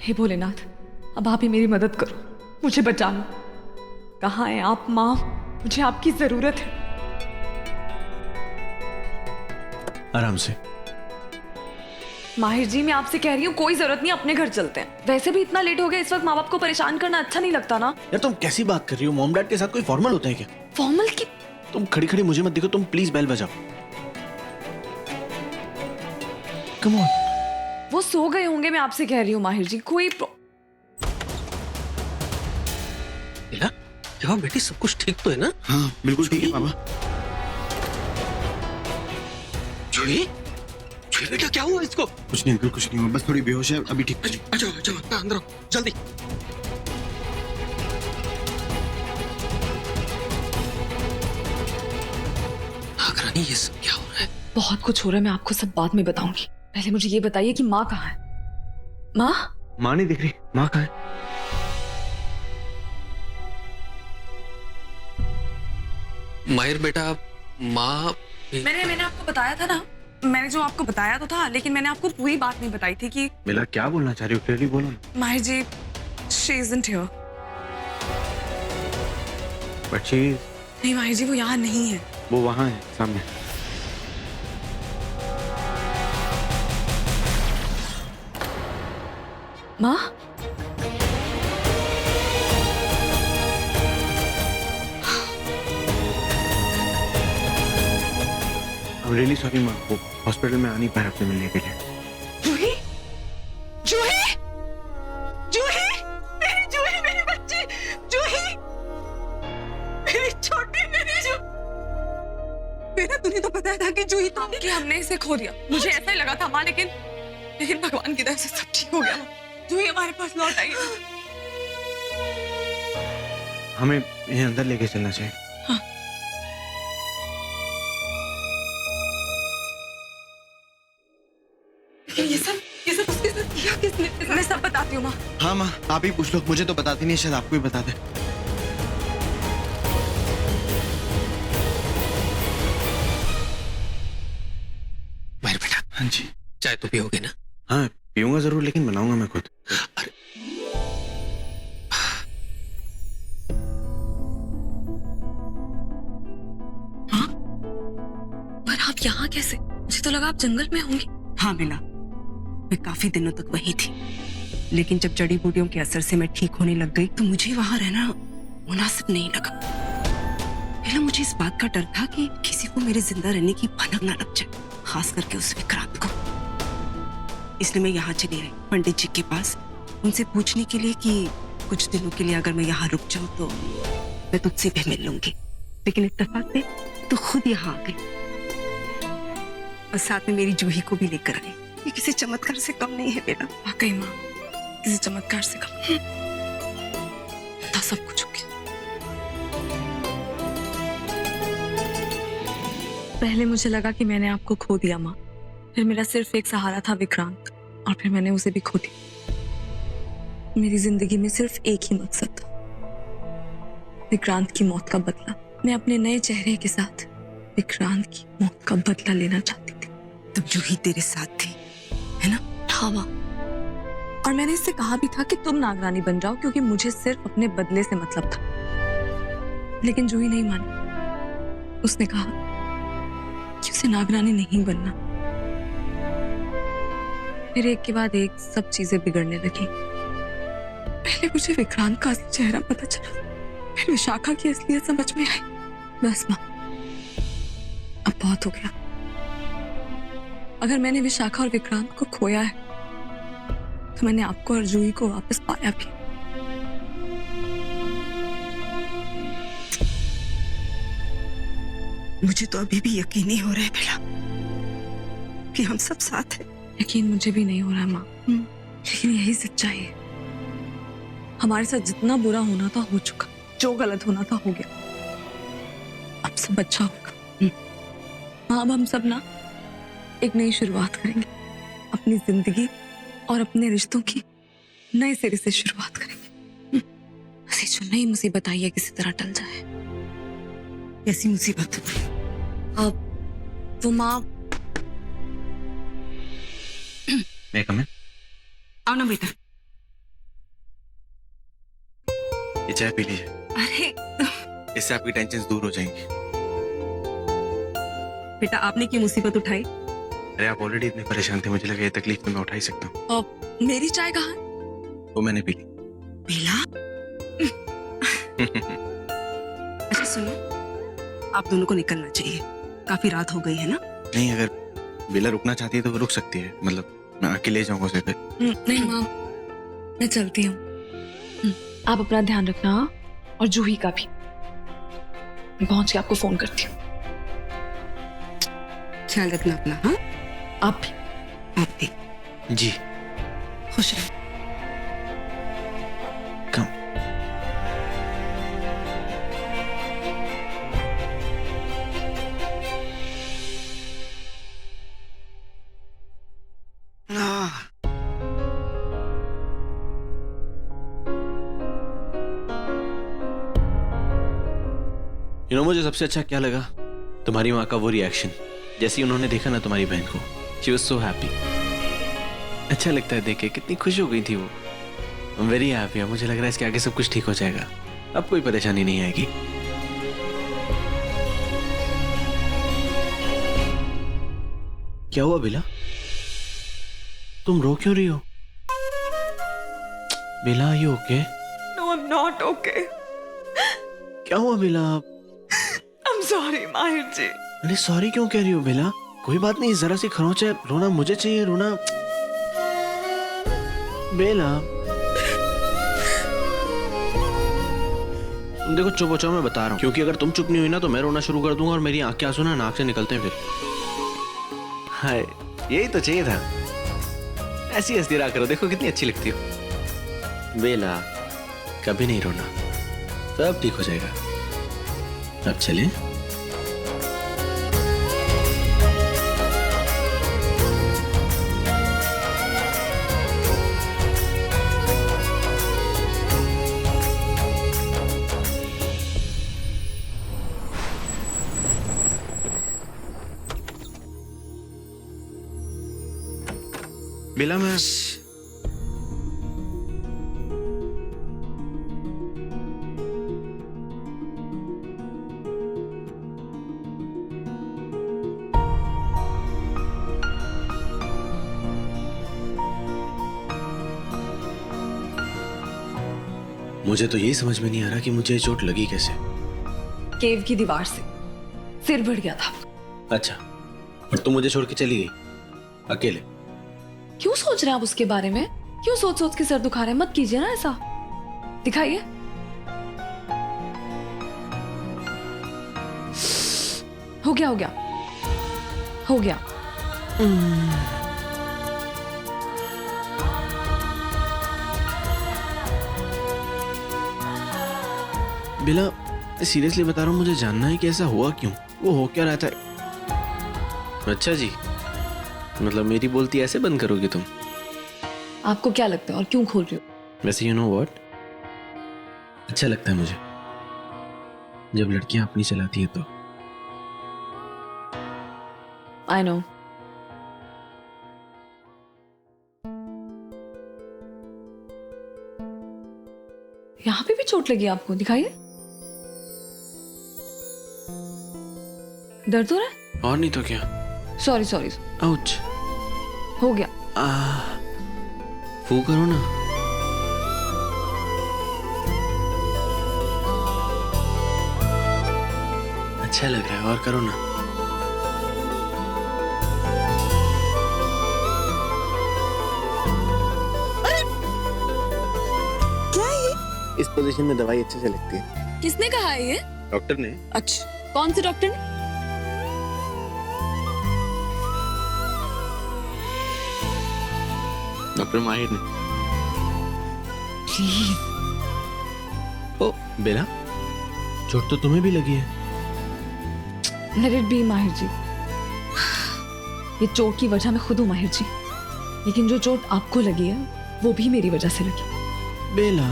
हे भोलेनाथ, अब आप ही मेरी मदद करो, मुझे बचा लो। कहाँ हैं आप माँ? मुझे आपकी जरूरत है। आराम से। माहिर जी, मैं आपसे कह रही हूँ कोई जरूरत नहीं, अपने घर चलते हैं। वैसे भी इतना लेट हो गया, इस वक्त माँ बाप को परेशान करना अच्छा नहीं लगता ना। यार तुम कैसी बात कर रही हो? मॉम डैड के साथ कोई फॉर्मल होता है क्या? फॉर्मल की? तुम खड़ी खड़ी मुझे मत देखो, तुम प्लीज बेल बजाओ। Come on. वो सो गए होंगे, मैं आपसे कह रही हूँ माहिर जी। कोई क्या बेटी, सब कुछ ठीक तो है ना? हाँ बिल्कुल ठीक है पापा। जूही, जूही बेटा क्या हुआ इसको? कुछ नहीं अंकल, कुछ नहीं हुआ, बस थोड़ी बेहोश है, अभी ठीक। अच्छा अच्छा, अंदर आओ जल्दी। नागरानी, ये सब क्या हो रहा है? बहुत कुछ हो रहा है, मैं आपको सब बाद में बताऊंगी। पहले मुझे ये बताइए कि माँ कहाँ है? माँ? माँ नहीं दिख रही। माँ कहाँ है? माहिर बेटा, माँ मैंने आपको बताया था ना, मैंने जो आपको बताया तो था, लेकिन मैंने आपको पूरी बात नहीं बताई थी कि मिला क्या बोलना चाह रही हो? क्लियरली बोलो ना। Mahir ji, she isn't here. But she, नहीं माहिर जी, वो यहाँ नहीं है। वो वहाँ है सामने। माँ? I'm really sorry माँ, वो हॉस्पिटल में आ नहीं पाया आपसे मिलने के लिए। जूही? जूही? जूही? मेरी जूही, मेरी बच्ची जूही, मेरी छोटी, मेरी जूही। मेरा तुम्हें तो पता था कि जूही तो कि हमने इसे खो दिया। मुझे ऐसा ही लगा था माँ, लेकिन भगवान की दया से सब ठीक हो गया। जूही हमारे पास लौट आई। हमें इन्हें अंदर लेके चलना चाहिए। हाँ। ये सब उसके साथ किया किसने? मैं सब बताती हूँ माँ। हाँ माँ, आप ही पूछ लो, मुझे तो बताती नहीं, शायद आपको ही बता दे। माहिर बेटा, हाँ जी। चाय तो पियोगे ना? हाँ पीऊंगा जरूर, लेकिन बनाऊंगा मैं खुद। अरे हाँ? पर आप यहाँ कैसे? मुझे तो लगा आप जंगल में होंगी। हाँ मिला, मैं काफी दिनों तक वहीं थी, लेकिन जब जड़ी बूटियों के असर से मैं ठीक होने लग गई तो मुझे वहां रहना मुनासिब नहीं लगा। पहले मुझे इस बात का डर था कि किसी को मेरे जिंदा रहने की भनक ना लग जाए, खास करके उस विक्रांत को। इसलिए मैं यहाँ चली रही पंडित जी के पास, उनसे पूछने के लिए कि कुछ दिनों के लिए अगर मैं यहाँ रुक जाऊं तो मैं तुझसे भी मिल लूंगी। लेकिन इत्तेफाक से तो खुद यहाँ आ गई और साथ में मेरी जूही को भी लेकर आई। ये किसी चमत्कार से कम नहीं है बेटा। वाकई माँ, किसी चमत्कार से कम था सब कुछ हो गया। पहले मुझे लगा कि मैंने आपको खो दिया माँ, फिर मेरा सिर्फ एक सहारा था विक्रांत, और फिर मैंने उसे भी खो दिया। मेरी जिंदगी में सिर्फ एक ही मकसद था, विक्रांत की मौत का बदला। मैं अपने नए चेहरे के साथ विक्रांत की मौत का बदला लेना चाहती थी। तब जूही तेरे साथ थी, है ना? हाँ माँ, और मैंने इससे कहा भी था कि तुम नागरानी बन जाओ, क्योंकि मुझे सिर्फ अपने बदले से मतलब था। लेकिन जूही नहीं मानी। उसने कहा कि उसे नागरानी नहीं बनना। फिर एक के बाद एक सब चीजें बिगड़ने लगी। पहले मुझे विक्रांत का असली चेहरा पता चला, फिर विशाखा की असलियत समझ में आई। बस माँ, अब बहुत हो गया। अगर मैंने विशाखा और विक्रांत को खोया है तो मैंने आपको और जूही को वापस पाया भी। मुझे तो अभी भी यकीन नहीं हो रहा है बेटा कि हम सब साथ हैं। यकीन मुझे भी नहीं हो रहा है माँ, लेकिन यही सच्चाई है। हमारे साथ जितना बुरा होना था हो चुका, जो गलत होना था हो गया। अब सब अच्छा होगा माँ। अब हम सब ना एक नई शुरुआत करेंगे, अपनी जिंदगी और अपने रिश्तों की नए सिरे से शुरुआत करेंगे। बस ये जो नई मुसीबत आई है किसी तरह टल जाए। ऐसी मुसीबत अब वो माँ, मैं कम है? आओ ना बेटा, चाय पी लीजिए, अरे इससे आपकी टेंशन दूर हो जाएंगी। बेटा, आपने क्यों मुसीबत उठाई? अरे आप ऑलरेडी इतने परेशान थे, मुझे लगा ये तकलीफ तो मैं उठा ही सकता हूँ। और मेरी चाय कहाँ है? वो मैंने पी ली। बेला, अच्छा सुनो, आप दोनों को निकलना चाहिए, काफी रात हो गई है ना। नहीं, अगर बेला रुकना चाहती है तो वो रुक सकती है, मतलब मैं अकेले जाऊंगा उसे फिर। नहीं माँ, मैं चलती हूँ। आप अपना ध्यान रखना, हाँ? और जूही का भी। मैं पहुंच के आपको फोन करती हूँ। ख्याल रखना अपना। हाँ, आप भी। आप भी। जी। खुश रहो। कम। मुझे सबसे अच्छा क्या लगा, तुम्हारी माँ का वो रिएक्शन, जैसे ही उन्होंने देखा ना तुम्हारी बहन को, शी वाज सो हैप्पी। अच्छा लगता है देख के, कितनी खुश हो गई थी वो। I am very happy. मुझे लग रहा है इसके आगे सब कुछ ठीक हो जाएगा, अब कोई परेशानी नहीं आएगी। क्या हुआ बेला, तुम रो क्यों रही हो? बेला, ये okay? No, I'm not okay. क्या हुआ बेला? I'm sorry, माहिर जी। अरे सॉरी क्यों कह रही हो बेला? कोई बात नहीं, जरा सी खरोंच है, रोना मुझे चाहिए, रोना। बेला तुम देखो, चुप हो जाओ, मैं बता रहा हूँ, क्योंकि अगर तुम चुप नहीं हुई ना तो मैं रोना शुरू कर दूंगा और मेरी आंखें आंसू ना नाक से निकलते हैं फिर। हाय, यही तो चाहिए था। ऐसी हंसती रहा करो, देखो कितनी अच्छी लगती हो। बेला कभी नहीं रोना, सब ठीक हो जाएगा। अब चलें? बेला, मैं मुझे तो यही समझ में नहीं आ रहा कि मुझे चोट लगी कैसे। केव की दीवार से सिर बढ़ गया था। अच्छा, और तुम मुझे छोड़ के चली गई अकेले? क्यों सोच रहे हैं आप उसके बारे में? क्यों सोच सोच के सर दुखा रहे हैं? मत कीजिए ना ऐसा। दिखाइए। हो गया, हो गया, हो गया। बेला, सीरियसली बता रहा हूँ, मुझे जानना है कि ऐसा हुआ क्यों, वो हो क्या रहा था। अच्छा जी, मतलब मेरी बोलती ऐसे बंद करोगी तुम? आपको क्या लगता है और क्यों खोल रही हो? वैसे यू नो व्हाट, अच्छा लगता है मुझे जब लड़कियां अपनी चलाती है तो। I know. यहाँ पे भी चोट लगी आपको? दिखाइए। दर्द हो रहा है? और नहीं तो क्या। Sorry sorry. आउच। हो गया। फू करो ना। अच्छा लग रहा है, और करो ना। क्या है ये? इस पोजीशन में दवाई अच्छे से लगती है। किसने कहा है ये? डॉक्टर ने। अच्छा, कौन से डॉक्टर ने? डॉक्टर माहिर ने। ओ बेला, चोट तो तुम्हें भी लगी है। Let it be, माहिर जी। ये चोट की वजह मैं खुद हूँ माहिर जी, लेकिन जो चोट आपको लगी है वो भी मेरी वजह से लगी। बेला,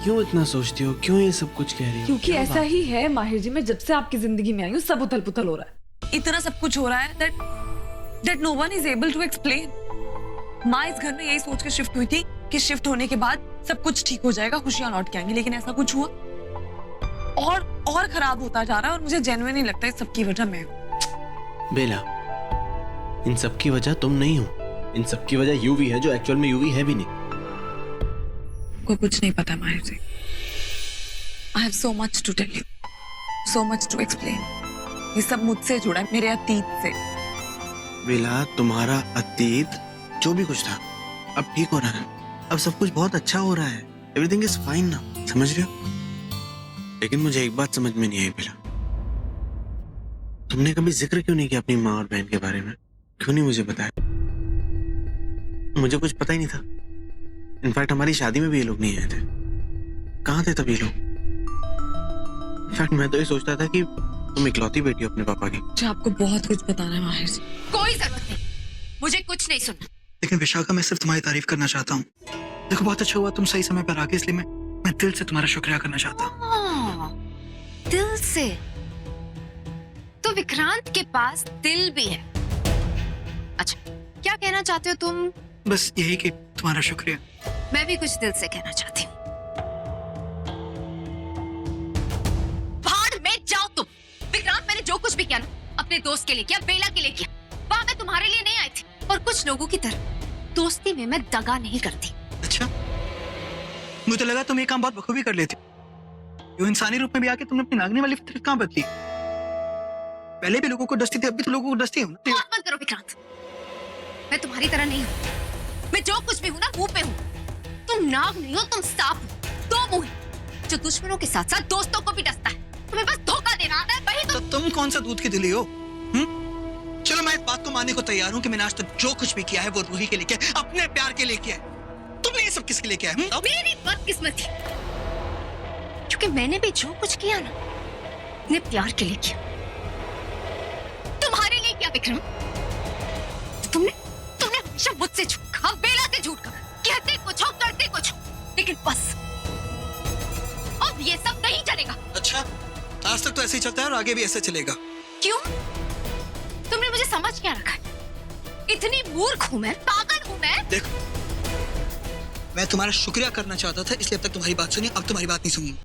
क्यों इतना सोचती हो, क्यों ये सब कुछ कह रही हो? क्योंकि ऐसा ही है माहिर जी, मैं जब से आपकी जिंदगी में आई हूँ सब उथल पुथल हो रहा है। इतना सब कुछ हो रहा है that no one is able to explain। माँ इस घर में यही सोच के शिफ्ट हुई थी कि शिफ्ट होने के बाद सब कुछ ठीक हो जाएगा, खुशियां लौट के आएंगी, लेकिन ऐसा कुछ हुआ? और खराब होता जा रहा है और मुझे जेन्युइन नहीं लगता इस सब की वजह मैं हूं। बेला, इन सब की वजह तुम नहीं हो, इन सब की वजह यूवी है जो एक्चुअल में यूवी है भी नहीं। को कुछ नहीं पता Mahir ji. I have so much to tell you, so much to explain. ये सब मुझसे जुड़ा है, मेरे अतीत से। बेला, तुम्हारा अतीत जो भी कुछ था अब ठीक हो रहा है, अब सब कुछ बहुत अच्छा हो रहा है, एवरीथिंग इज फाइन ना, समझ रहे हो? लेकिन मुझे एक बात समझ में नहीं आई बेला, तुमने कभी जिक्र क्यों नहीं किया अपनी माँ और बहन के बारे में? क्यों नहीं मुझे बताया? मुझे कुछ पता ही नहीं था। इनफैक्ट हमारी शादी में भी ये लोग नहीं आए थे। कहाँ थे तब ये लोग? इनफैक्ट मैं तो ये सोचता था कि तुम इकलौती बेटी हो अपने पापा की। मुझे आपको बहुत कुछ बताना है माहिर जी। कोई जरूरत नहीं, मुझे कुछ नहीं सुनना। लेकिन विशाखा, मैं सिर्फ तुम्हारी तारीफ करना चाहता हूँ। देखो, बहुत अच्छा हुआ तुम सही समय पर आ गए, इसलिए मैं दिल से तुम्हारा शुक्रिया करना चाहता हूँ। दिल से? तो विक्रांत के पास दिल भी है। अच्छा, क्या कहना चाहते हो तुम? बस यही कि तुम्हारा शुक्रिया। मैं भी कुछ दिल से कहना चाहती हूँ। भाड़ में जाओ तुम। विक्रांत, मैंने जो कुछ भी किया ना, अपने दोस्त के लिए किया, बेला के लिए किया। वहां मैं तुम्हारे लिए नहीं आई थी, और कुछ लोगों की तरह दोस्ती में मैं दगा नहीं करती। अच्छा, मुझे तो लगा तुम ये काम बहुत बखूबी कर लेती। यो इंसानी रूप में भी आके तुमने अपनी नागनी वाली फितरत कहाँ बदली? पहले भी लोगों को डसती थी, अब भी तो लोगों को डसती हो ना। बात मत करो विक्रांत, मैं तुम्हारी तरह नहीं हूँ। मैं जो कुछ भी हूँ ना, मुंह पे हूँ। तुम नाग नहीं हो, तुम सांप हो, दो मुंह है, जो दुश्मनों के साथ साथ दोस्तों को भी डसता है। तुम्हें बस धोखा देना आता है, वही तो तुम कौन सा दूध की दिली हो? चलो, मैं इस बात को मानने को तैयार हूँ कि मैंने आज तक जो कुछ भी किया है वो रूही के लिए किया है, अपने प्यार के लिए किया है। तुमने ये सब किसके लिए किया है? मेरी बदकिस्मती, क्योंकि मैंने भी जो कुछ किया ना, अपने प्यार के लिए किया। तुम्हारे लिए किया विक्रम। तुमने हमेशा मुझसे झूठ कहा, बेला से झूठ कहा, कहते कुछ हो, करते कुछ हो, लेकिन बस अब ये सब नहीं चलेगा। अच्छा, आज तक तो ऐसे ही चलता है और आगे भी ऐसे चलेगा। क्यों? तुमने मुझे समझ क्या रखा है? इतनी मूर्ख हूं मैं, पागल हूं मैं? देखो, मैं तुम्हारा शुक्रिया करना चाहता था, इसलिए अब तक तुम्हारी बात सुनी, अब तुम्हारी बात नहीं सुनूंगा।